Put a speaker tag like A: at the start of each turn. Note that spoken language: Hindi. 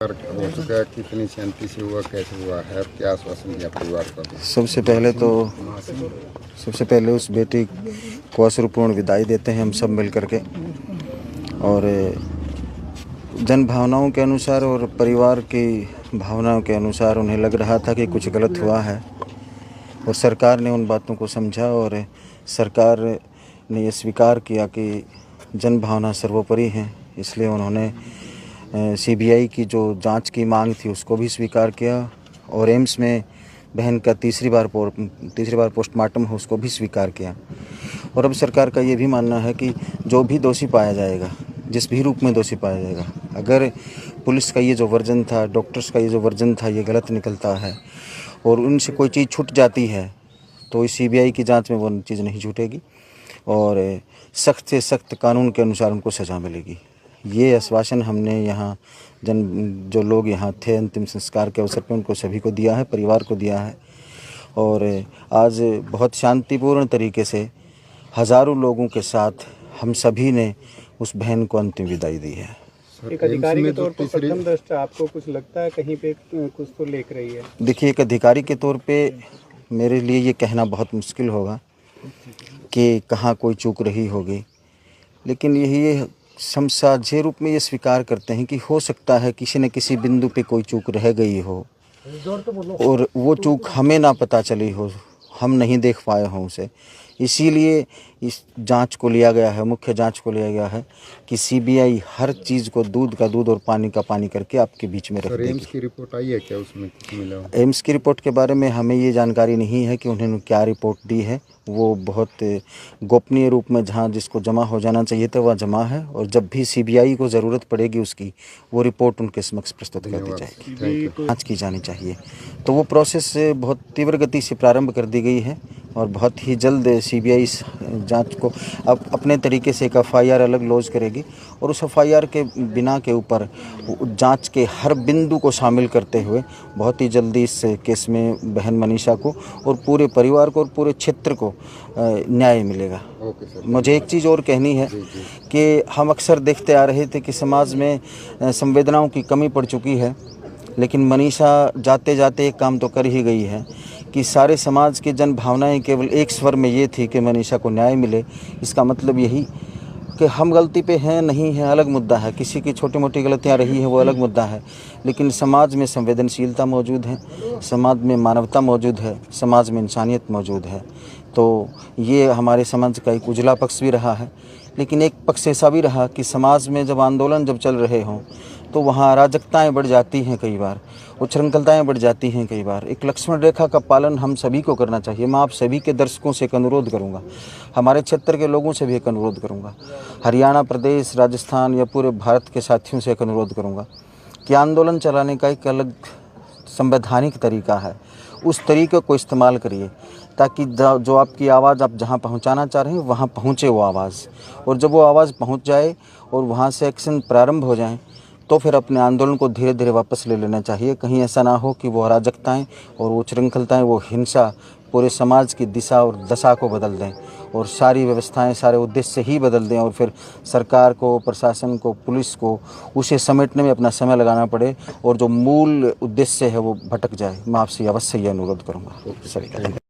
A: हो चुका है, कितनी शांति से हुआ, कैसे हुआ है, क्या आश्वासन दिया परिवार को?
B: सबसे पहले उस बेटी को अश्रुपूर्ण विदाई देते हैं हम सब मिल करके। और जन भावनाओं के अनुसार और परिवार की भावनाओं के अनुसार उन्हें लग रहा था कि कुछ गलत हुआ है, और सरकार ने उन बातों को समझा और सरकार ने ये स्वीकार किया कि जन भावना सर्वोपरि है। इसलिए उन्होंने सीबीआई की जो जांच की मांग थी उसको भी स्वीकार किया, और एम्स में बहन का तीसरी बार पोस्टमार्टम हो उसको भी स्वीकार किया। और अब सरकार का ये भी मानना है कि जो भी दोषी पाया जाएगा, जिस भी रूप में दोषी पाया जाएगा, अगर पुलिस का ये जो वर्जन था, डॉक्टर्स का ये जो वर्जन था, ये गलत निकलता है और उनसे कोई चीज़ छूट जाती है, तो इस सीबीआई की जांच में वो चीज़ नहीं छूटेगी और सख्त से सख्त कानून के अनुसार उनको सज़ा मिलेगी। ये आश्वासन हमने यहाँ जो लोग यहाँ थे अंतिम संस्कार के अवसर पर उनको सभी को दिया है, परिवार को दिया है। और आज बहुत शांतिपूर्ण तरीके से हज़ारों लोगों के साथ हम सभी ने उस बहन को अंतिम विदाई दी है।
C: एक अधिकारी के तौर पर प्रथम दृष्टया आपको कुछ लगता है कहीं पे कुछ तो लेक रही है? देखिए,
B: एक अधिकारी के तौर पे मेरे लिए ये कहना बहुत मुश्किल होगा कि कहाँ कोई चूक रही होगी, लेकिन यही हम साझे रूप में ये स्वीकार करते हैं कि हो सकता है किसी न किसी बिंदु पे कोई चूक रह गई हो और वो चूक हमें ना पता चली हो, हम नहीं देख पाए हों उसे। इसीलिए इस जांच को लिया गया है, मुख्य जांच को लिया गया है कि सीबीआई हर चीज़ को दूध का दूध और पानी का पानी करके आपके बीच में रख देगी।
A: एम्स की रिपोर्ट आई है क्या, उसमें कुछ मिला?
B: एम्स की रिपोर्ट के बारे में हमें ये जानकारी नहीं है कि उन्होंने क्या रिपोर्ट दी है। वो बहुत गोपनीय रूप में जहाँ जिसको जमा हो जाना चाहिए था वह जमा है, और जब भी सीबीआई को ज़रूरत पड़ेगी उसकी वो रिपोर्ट उनके समक्ष प्रस्तुत कर दी जाएगी, जाँच की जानी चाहिए। तो वो प्रोसेस बहुत तीव्र गति से प्रारंभ कर दी गई है और बहुत ही जल्द सीबीआई जांच को अब अपने तरीके से एक एफआईआर अलग लॉन्च करेगी, और उस एफआईआर के बिना के ऊपर जांच के हर बिंदु को शामिल करते हुए बहुत ही जल्दी इस केस में बहन मनीषा को और पूरे परिवार को और पूरे क्षेत्र को न्याय मिलेगा। मुझे एक चीज़ और कहनी है कि हम अक्सर देखते आ रहे थे कि समाज में संवेदनाओं की कमी पड़ चुकी है, लेकिन मनीषा जाते जाते एक काम तो कर ही गई है कि सारे समाज की जन भावनाएं केवल एक स्वर में ये थी कि मनीषा को न्याय मिले। इसका मतलब यही कि हम गलती पे हैं नहीं है अलग मुद्दा है, किसी की छोटी मोटी गलतियां रही हैं वो अलग मुद्दा है, लेकिन समाज में संवेदनशीलता मौजूद है, समाज में मानवता मौजूद है, समाज में इंसानियत मौजूद है। तो ये हमारे समाज का एक उजला पक्ष भी रहा है, लेकिन एक पक्ष ऐसा भी रहा कि समाज में जब आंदोलन जब चल रहे हों तो वहाँ अराजकताएँ बढ़ जाती हैं, कई बार उच्छृंखलताएँ बढ़ जाती हैं कई बार। एक लक्ष्मण रेखा का पालन हम सभी को करना चाहिए। मैं आप सभी के दर्शकों से एक अनुरोध करूँगा, हमारे क्षेत्र के लोगों से भी एक अनुरोध करूँगा, हरियाणा प्रदेश, राजस्थान या पूरे भारत के साथियों से एक अनुरोध करूँगा कि आंदोलन चलाने का एक अलग संवैधानिक तरीका है, उस तरीके को इस्तेमाल करिए ताकि जो आपकी आवाज़ आप जहाँ पहुँचाना चाह रहे हैं वहाँ पहुँचे वो आवाज़, और जब वो आवाज़ पहुँच जाए और वहाँ से एक्शन प्रारंभ हो जाए तो फिर अपने आंदोलन को धीरे धीरे वापस ले लेना चाहिए। कहीं ऐसा ना हो कि वो अराजकताएँ और वो उच्छृंखलताएँ, वो हिंसा पूरे समाज की दिशा और दशा को बदल दें और सारी व्यवस्थाएं, सारे उद्देश्य ही बदल दें, और फिर सरकार को, प्रशासन को, पुलिस को उसे समेटने में अपना समय लगाना पड़े और जो मूल उद्देश्य है वो भटक जाए। मैं आपसे अवश्य ये अनुरोध करूँगा सभी का।